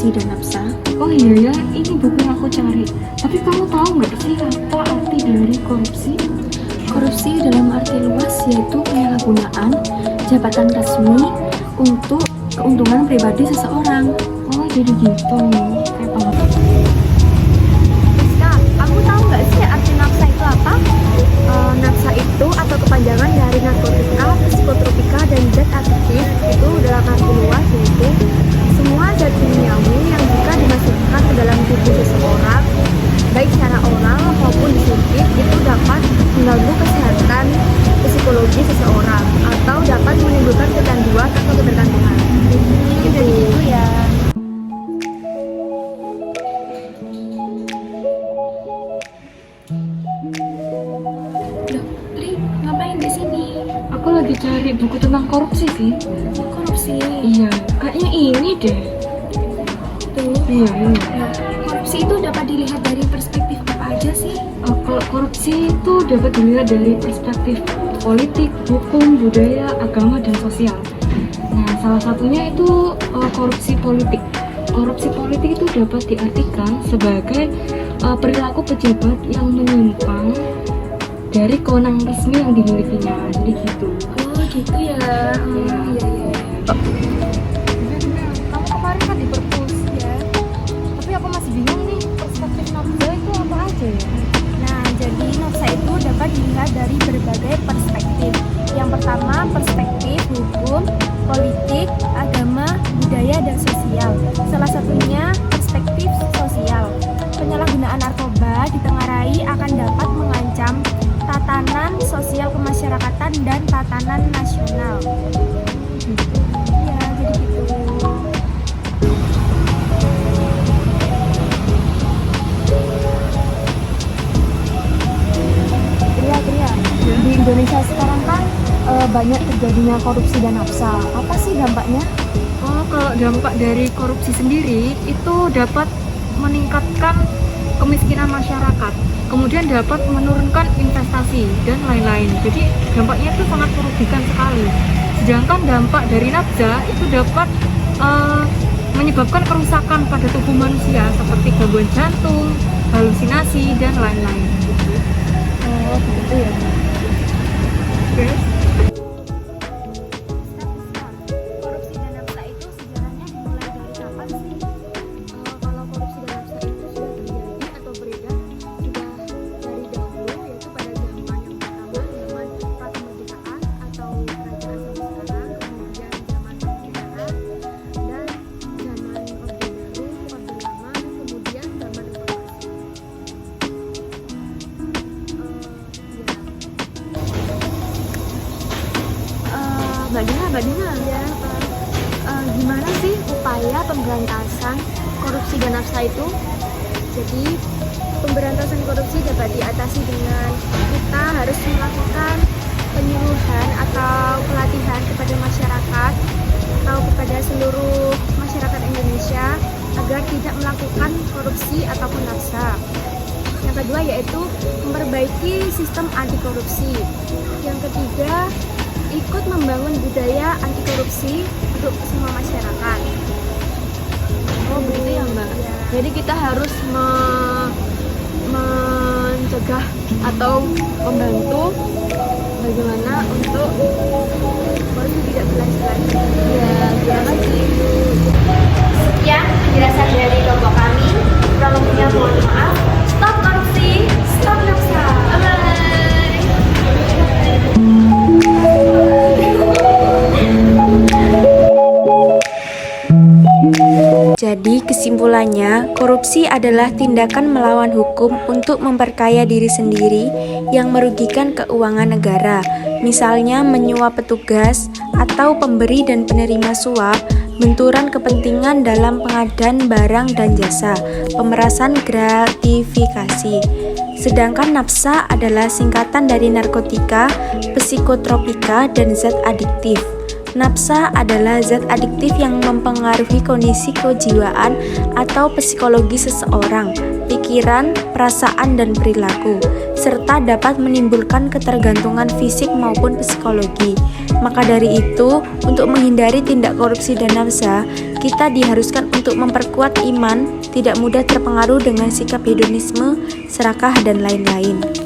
korupsi dan nafsa? Oh iya ya, ini buku yang aku cari. Tapi kamu tahu nggak sih apa arti dari korupsi? Korupsi dalam arti luas yaitu penyalahgunaan jabatan resmi untuk keuntungan pribadi seseorang. Oh jadi gitu. Kayak paham. Rizka, kamu tahu nggak sih arti nafsa itu apa? Nafsa itu atau kepanjangan dari narkotika, psikotropika, dan zat adiktif itu dalam arti luas yaitu semua zat kimiawi yang jika dimasukkan ke dalam tubuh seseorang, baik secara oral maupun disuntik, itu dapat mengganggu kesehatan psikologi seseorang atau dapat menimbulkan kecanduan atau ketergantungan. Gitu ya. Loh, Li, ngapain di sini? Aku lagi cari buku tentang korupsi sih. Korupsi. Iya, kayaknya ini deh. Tuh. Iya, ini. Nah, korupsi itu dapat dilihat dari perspektif apa aja sih? Kalau korupsi itu dapat dilihat dari perspektif politik, hukum, budaya, agama, dan sosial. Nah, salah satunya itu korupsi politik. Korupsi politik itu dapat diartikan sebagai perilaku pejabat yang menyimpang dari kewenangan resmi yang dimilikinya. Jadi gitu. Oh gitu ya. Iya. Kamu kemarin kan di perpus ya, tapi aku masih bingung nih perspektif nafsa itu apa aja ya? Nah, jadi nafsa itu dapat dilihat dari berbagai perspektif. Yang pertama, perspektif hukum, politik, agama, budaya, dan sosial. Salah satunya perspektif sosial. Penyalahgunaan narkoba ditengarai akan dapat mengancam tatanan sosial kemasyarakatan dan tatanan nasional. Ya, jadi gitu. Gria, di Indonesia sekarang kan banyak terjadinya korupsi dan nafsa. Apa sih dampaknya? Oh, kalau dampak dari korupsi sendiri itu dapat meningkatkan kemiskinan masyarakat, kemudian dapat menurunkan investasi dan lain-lain. Jadi dampaknya itu sangat merugikan sekali. Sedangkan dampak dari nafsa itu dapat menyebabkan kerusakan pada tubuh manusia seperti gangguan jantung, halusinasi, dan lain-lain. Oh, gitu ya. Terus? Korupsi dan nafsa itu sejarahnya dimulai dari kapan sih? Kalau korupsi dan nafsa itu sudah terjadi atau beredar sudah dari dahulu, yaitu pada zaman yang pertama, zaman prakemerdekaan atau kerajaan sampai sekarang, kemudian zaman kemerdekaan dan zaman orde baru, orde lama, kemudian zaman reformasi. Mbak Dina, ya, gimana sih upaya pemberantasan korupsi dan nafsa itu? Jadi, pemberantasan korupsi dapat diatasi dengan kita harus melakukan penyuluhan atau pelatihan kepada masyarakat atau kepada seluruh masyarakat Indonesia agar tidak melakukan korupsi ataupun nafsa. Yang kedua yaitu memperbaiki sistem anti korupsi. Yang ketiga, ikut membangun budaya anti korupsi untuk semua masyarakat. Oh begitu ya Mbak. Jadi kita harus mencegah atau membantu bagaimana untuk Korupsi tidak berlanjut. ya terima kasih. Sekian penjelasan dari kelompok kami. Kurang lebihnya mohon maaf. Stop korupsi, stop nafsa. Bye. Jadi kesimpulannya, korupsi adalah tindakan melawan hukum untuk memperkaya diri sendiri yang merugikan keuangan negara, misalnya menyuap petugas atau pemberi dan penerima suap, benturan kepentingan dalam pengadaan barang dan jasa, pemerasan gratifikasi. Sedangkan nafsa adalah singkatan dari narkotika, psikotropika, dan zat adiktif. Nafsa adalah zat adiktif yang mempengaruhi kondisi kejiwaan atau psikologi seseorang, pikiran, perasaan, dan perilaku. serta dapat menimbulkan ketergantungan fisik maupun psikologi. Maka dari itu, untuk menghindari tindak korupsi dan nafsa, kita diharuskan untuk memperkuat iman, tidak mudah terpengaruh dengan sikap hedonisme, serakah, dan lain-lain.